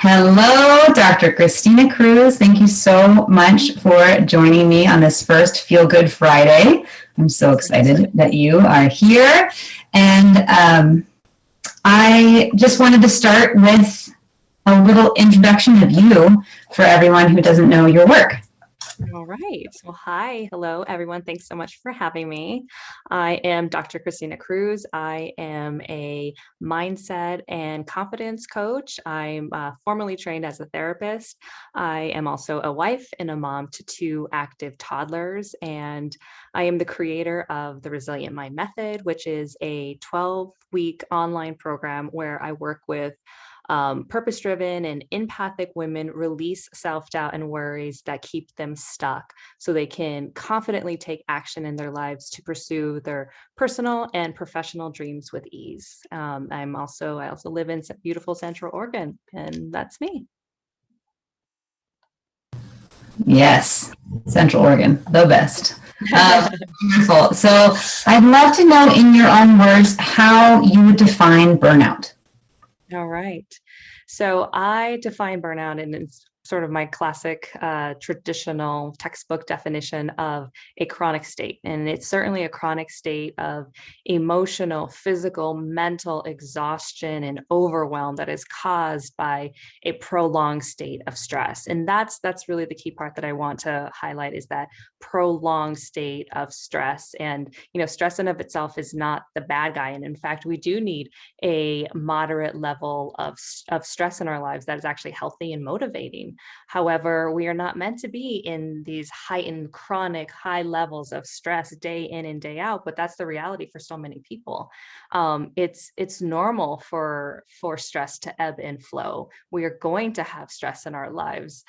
Hello, Dr. Christina Cruz. Thank you so much for joining me on this first Feel Good Friday. I'm so excited that you are here. And I just wanted to start with a little introduction of you for everyone who doesn't know your work. All right. Well, hi. Hello, everyone. Thanks so much for having me. I am Dr. Christina Cruz. I am a mindset and confidence coach. I'm formally trained as a therapist. I am also a wife and a mom to two active toddlers. And I am the creator of the Resilient Mind Method, which is a 12-week online program where I work with purpose-driven and empathic women release self-doubt and worries that keep them stuck so they can confidently take action in their lives to pursue their personal and professional dreams with ease. I also live in beautiful Central Oregon, and that's me. Yes, Central Oregon, the best. Wonderful. So I'd love to know in your own words how you would define burnout. All right. So I define burnout, and it's sort of my classic traditional textbook definition of a chronic state. And it's certainly a chronic state of emotional, physical, mental exhaustion and overwhelm that is caused by a prolonged state of stress. And that's really the key part that I want to highlight, is that prolonged state of stress. And, stress in of itself is not the bad guy. And in fact, we do need a moderate level of stress in our lives that is actually healthy and motivating. However, we are not meant to be in these heightened, chronic, high levels of stress day in and day out, but that's the reality for so many people. It's normal for stress to ebb and flow. We are going to have stress in our lives.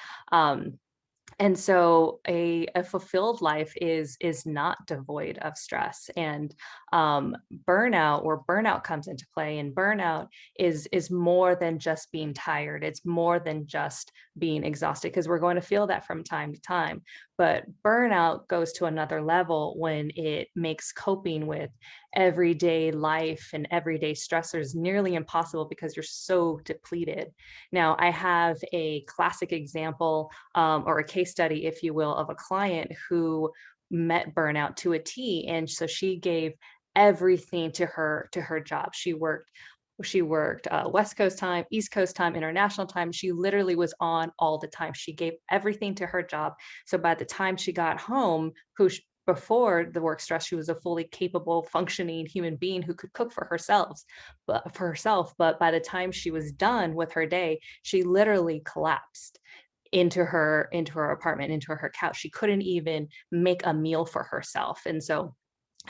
And so a fulfilled life is not devoid of stress, and burnout comes into play. And burnout is more than just being tired. It's more than just being exhausted, because we're going to feel that from time to time. But burnout goes to another level when it makes coping with everyday life and everyday stressors nearly impossible because you're so depleted. Now, I have a classic example, or a case study, if you will, of a client who met burnout to a T. And so she gave everything to her job. She worked West Coast time, East Coast time, international time. She literally was on all the time. She gave everything to her job. So by the time she got home, before the work stress, she was a fully capable, functioning human being who could cook for herself. But by the time she was done with her day, she literally collapsed into her apartment, into her couch. She couldn't even make a meal for herself. And so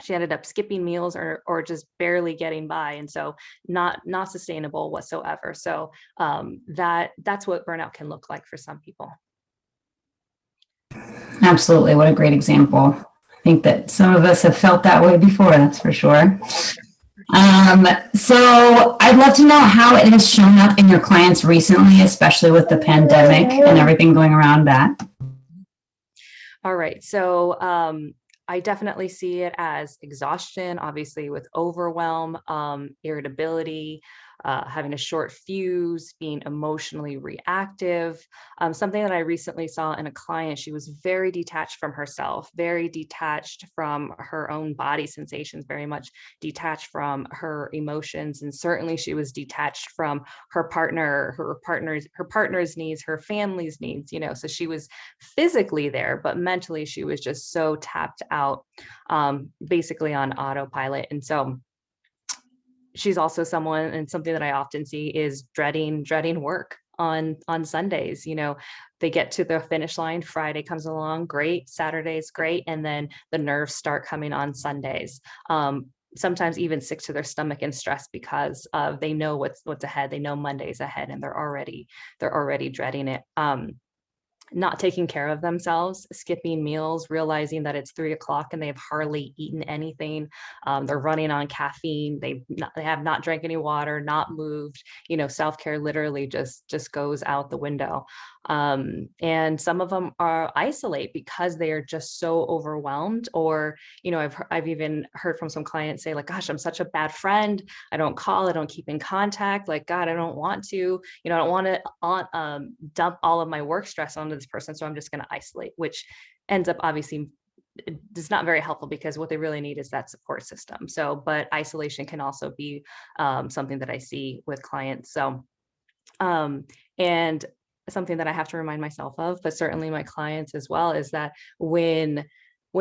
she ended up skipping meals or just barely getting by. And so not sustainable whatsoever. So that's what burnout can look like for some people. Absolutely. What a great example. I think that some of us have felt that way before, that's for sure. So I'd love to know how it has shown up in your clients recently, especially with the pandemic and everything going around that. All right. So I definitely see it as exhaustion, obviously with overwhelm, irritability, having a short fuse, being emotionally reactive. Something that I recently saw in a client, she was very detached from herself, very detached from her own body sensations, very much detached from her emotions. And certainly she was detached from her partner's needs, her family's needs, so she was physically there, but mentally she was just so tapped out, basically on autopilot. And so she's also someone, and something that I often see is dreading work on Sundays. They get to the finish line, Friday comes along, great, Saturday's great, and then the nerves start coming on Sundays. Sometimes even sick to their stomach and stress because they know what's ahead. They know Monday's ahead, and they're already dreading it. not taking care of themselves, skipping meals, realizing that it's 3 o'clock and they've hardly eaten anything. They're running on caffeine. They have not drank any water, not moved. Self-care literally just goes out the window. And some of them are isolate because they are just so overwhelmed. Or, I've even heard from some clients say like, gosh, I'm such a bad friend. I don't call, I don't keep in contact. Like, God, I don't want to, I don't want to dump all of my work stress onto this person. So I'm just going to isolate, which ends up obviously is not very helpful because what they really need is that support system. So, but isolation can also be something that I see with clients. So, and something that I have to remind myself of, but certainly my clients as well, is that when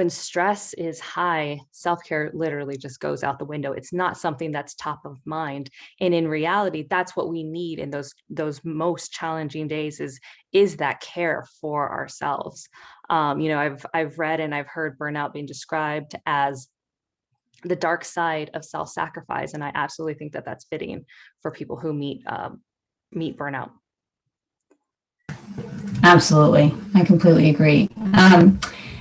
stress is high, self-care literally just goes out the window. It's not something that's top of mind. And in reality, that's what we need in those most challenging days is that care for ourselves. I've read and I've heard burnout being described as the dark side of self-sacrifice. And I absolutely think that that's fitting for people who meet burnout. Absolutely. I completely agree.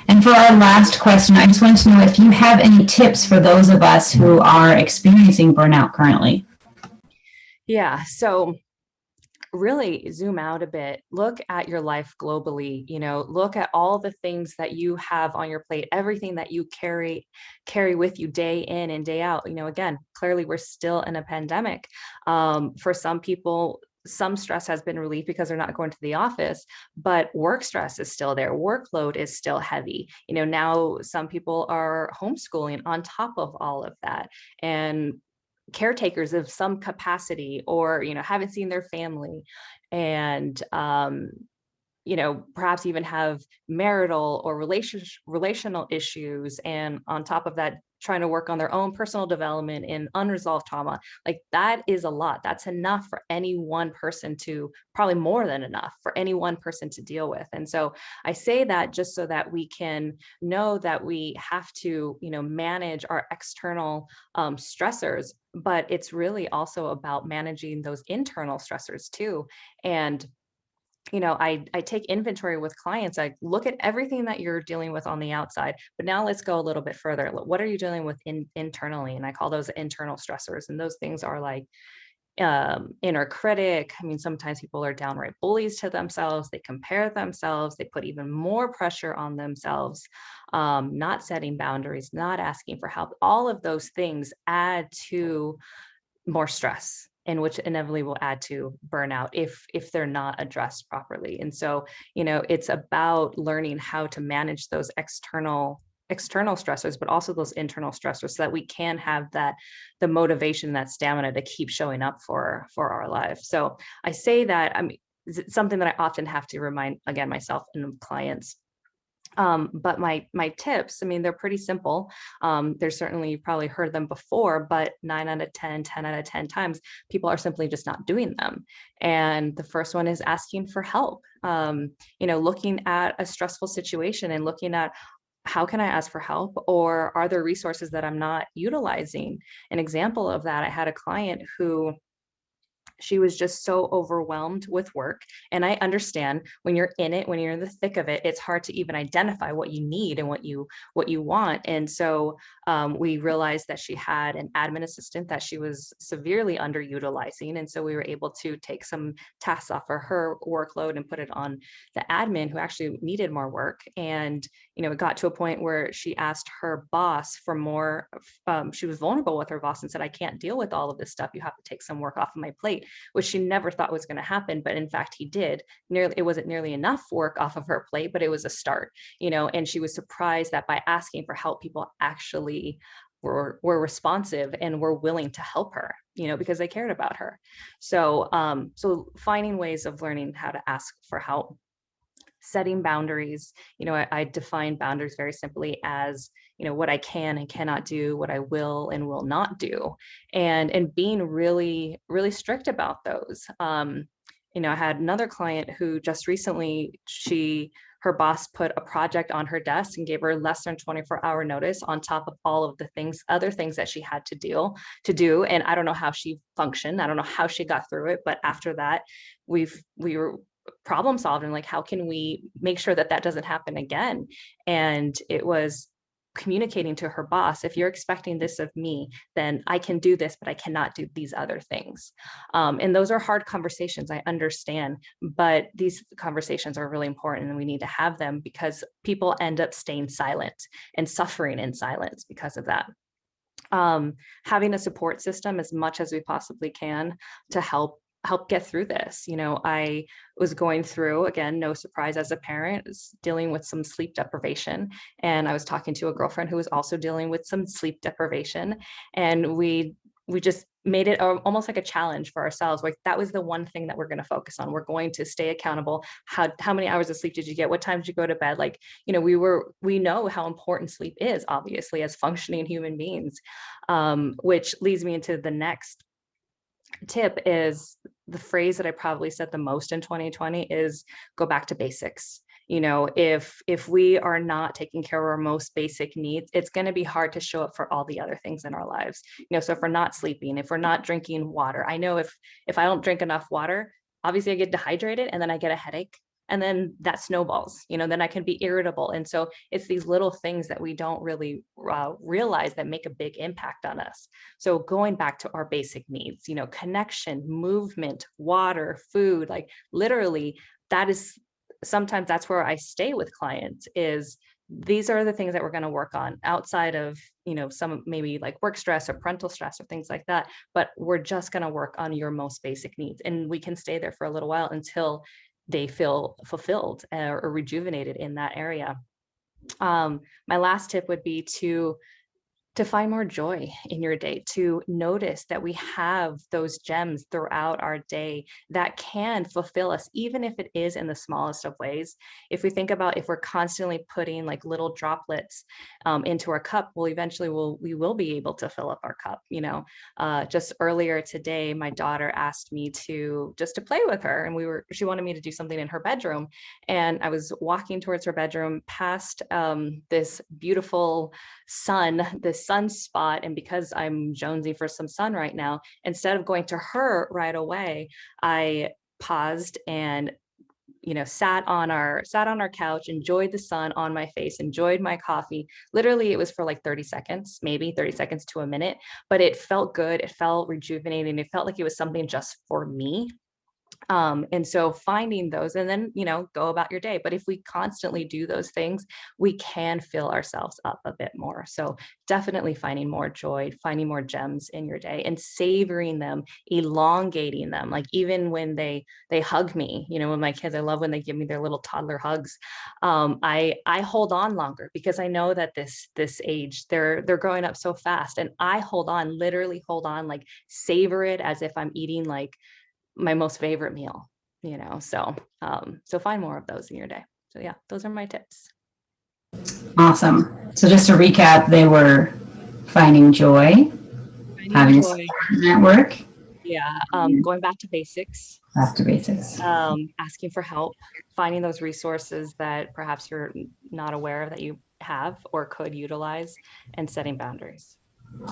And for our last question, I just want to know if you have any tips for those of us who are experiencing burnout currently. Yeah. So really zoom out a bit, look at your life globally, look at all the things that you have on your plate, everything that you carry with you day in and day out. Again, clearly we're still in a pandemic. For some people, some stress has been relieved because they're not going to the office, but work stress is still there. Workload is still heavy. Now some people are homeschooling on top of all of that, and caretakers of some capacity, or haven't seen their family, and perhaps even have marital or relational issues, and on top of that trying to work on their own personal development and unresolved trauma. Like, that is a lot. That's enough for any one person to, probably more than enough for any one person to deal with. And so I say that just so that we can know that we have to manage our external stressors, but it's really also about managing those internal stressors too. And I take inventory with clients. I look at everything that you're dealing with on the outside, but now let's go a little bit further. What are you dealing with internally? And I call those internal stressors. And those things are like inner critic. I mean, sometimes people are downright bullies to themselves. They compare themselves. They put even more pressure on themselves, not setting boundaries, not asking for help. All of those things add to more stress, and which inevitably will add to burnout if they're not addressed properly. And so, it's about learning how to manage those external stressors, but also those internal stressors, so that we can have the motivation, that stamina to keep showing up for our lives. So I say that, I mean, it's something that I often have to remind, again, myself and clients. But my tips, I mean, they're pretty simple. There's certainly, you've probably heard them before, but 9 out of 10, 10 out of 10 times, people are simply just not doing them. And the first one is asking for help. Looking at a stressful situation and looking at, how can I ask for help? Or are there resources that I'm not utilizing? An example of that, I had a client who, she was just so overwhelmed with work. And I understand, when you're in it, when you're in the thick of it, it's hard to even identify what you need and what you want. And so we realized that she had an admin assistant that she was severely underutilizing. And so we were able to take some tasks off of her workload and put it on the admin, who actually needed more work. And it got to a point where she asked her boss for more. She was vulnerable with her boss and said, I can't deal with all of this stuff. You have to take some work off of my plate, which she never thought was going to happen. But in fact, he did. It wasn't nearly enough work off of her plate, but it was a start, and she was surprised that by asking for help, people actually were responsive and were willing to help her, because they cared about her. So, so finding ways of learning how to ask for help. Setting boundaries. I define boundaries very simply as, what I can and cannot do, what I will and will not do, and being really, really strict about those. I had another client who just recently, her boss put a project on her desk and gave her less than 24-hour notice, on top of all of the other things that she had to do. And I don't know how she functioned. I don't know how she got through it. But after that, we were problem solved, and like, how can we make sure that that doesn't happen again? And it was communicating to her boss, if you're expecting this of me, then I can do this, but I cannot do these other things. And those are hard conversations, I understand, but these conversations are really important, and we need to have them, because people end up staying silent and suffering in silence because of that. Having a support system as much as we possibly can to help get through this. I was going through, again, no surprise as a parent, dealing with some sleep deprivation. And I was talking to a girlfriend who was also dealing with some sleep deprivation. And we just made it almost like a challenge for ourselves. Like, that was the one thing that we're going to focus on. We're going to stay accountable. How many hours of sleep did you get? What time did you go to bed? Like, we know how important sleep is, obviously, as functioning human beings, which leads me into the next tip. Is the phrase that I probably said the most in 2020 is go back to basics. If we are not taking care of our most basic needs, it's going to be hard to show up for all the other things in our lives. So if we're not sleeping, if we're not drinking water, I know if I don't drink enough water, obviously I get dehydrated, and then I get a headache, and then that snowballs, then I can be irritable. And so it's these little things that we don't really realize that make a big impact on us. So going back to our basic needs, connection, movement, water, food, like literally sometimes that's where I stay with clients. Is these are the things that we're going to work on outside of, some maybe like work stress or parental stress or things like that. But we're just going to work on your most basic needs. And we can stay there for a little while until they feel fulfilled or rejuvenated in that area. My last tip would be to find more joy in your day, to notice that we have those gems throughout our day that can fulfill us, even if it is in the smallest of ways. If we think about, if we're constantly putting like little droplets into our cup, well, eventually we will be able to fill up our cup. Just earlier today, my daughter asked me to play with her, and she wanted me to do something in her bedroom. And I was walking towards her bedroom past this beautiful this sunspot. And because I'm jonesy for some sun right now, instead of going to her right away, I paused and sat on our couch, enjoyed the sun on my face, enjoyed my coffee. Literally, it was for like 30 seconds, maybe 30 seconds to a minute, but it felt good. It felt rejuvenating. It felt like it was something just for me. And so finding those, and then, go about your day. But if we constantly do those things, we can fill ourselves up a bit more. So definitely finding more joy, finding more gems in your day, and savoring them, elongating them. Like even when they hug me, with my kids, I love when they give me their little toddler hugs. I hold on longer, because I know that this age, they're growing up so fast, and I literally hold on, like savor it as if I'm eating like my most favorite meal, so find more of those in your day. So yeah, those are my tips. Awesome. So just to recap, they were finding joy, having a support network. Yeah. Going back to basics. Asking for help, finding those resources that perhaps you're not aware of that you have or could utilize, and setting boundaries.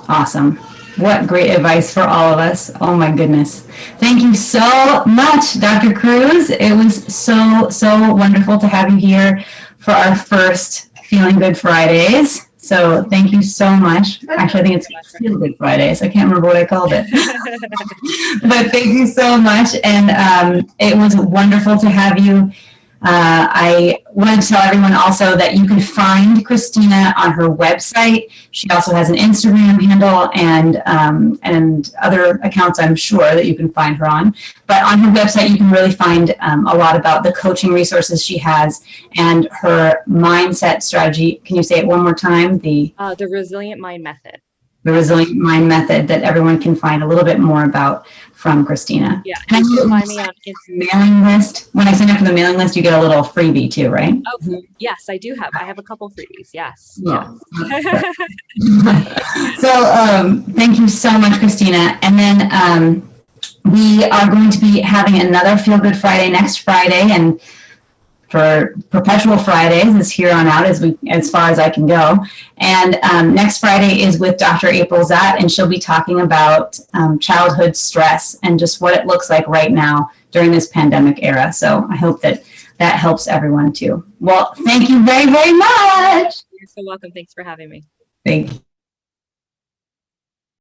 Awesome. What great advice for all of us. Oh my goodness. Thank you so much, Dr. Cruz. It was so wonderful to have you here for our first Feeling Good Fridays. So thank you so much. Actually, I think it's Feel Good Fridays. I can't remember what I called it. But thank you so much. And it was wonderful to have you. I want to tell everyone also that you can find Christina on her website. She also has an Instagram handle and other accounts, I'm sure, that you can find her on. But on her website, you can really find a lot about the coaching resources she has and her mindset strategy. Can you say it one more time? The Resilient Mind Method. The Resilient Mind Method, that everyone can find a little bit more about from Christina. Yeah, and you can find me on mailing list. When I sign up for the mailing list, you get a little freebie too, right? Oh, yes, I do have. I have a couple freebies. Yes. Yeah. So thank you so much, Christina. And then we are going to be having another Feel Good Friday next Friday, and for Perpetual Fridays is here on out as far as I can go. And next Friday is with Dr. April Zatt, and she'll be talking about childhood stress and just what it looks like right now during this pandemic era. So I hope that helps everyone too. Well, thank you very, very much. You're so welcome. Thanks for having me. Thank you.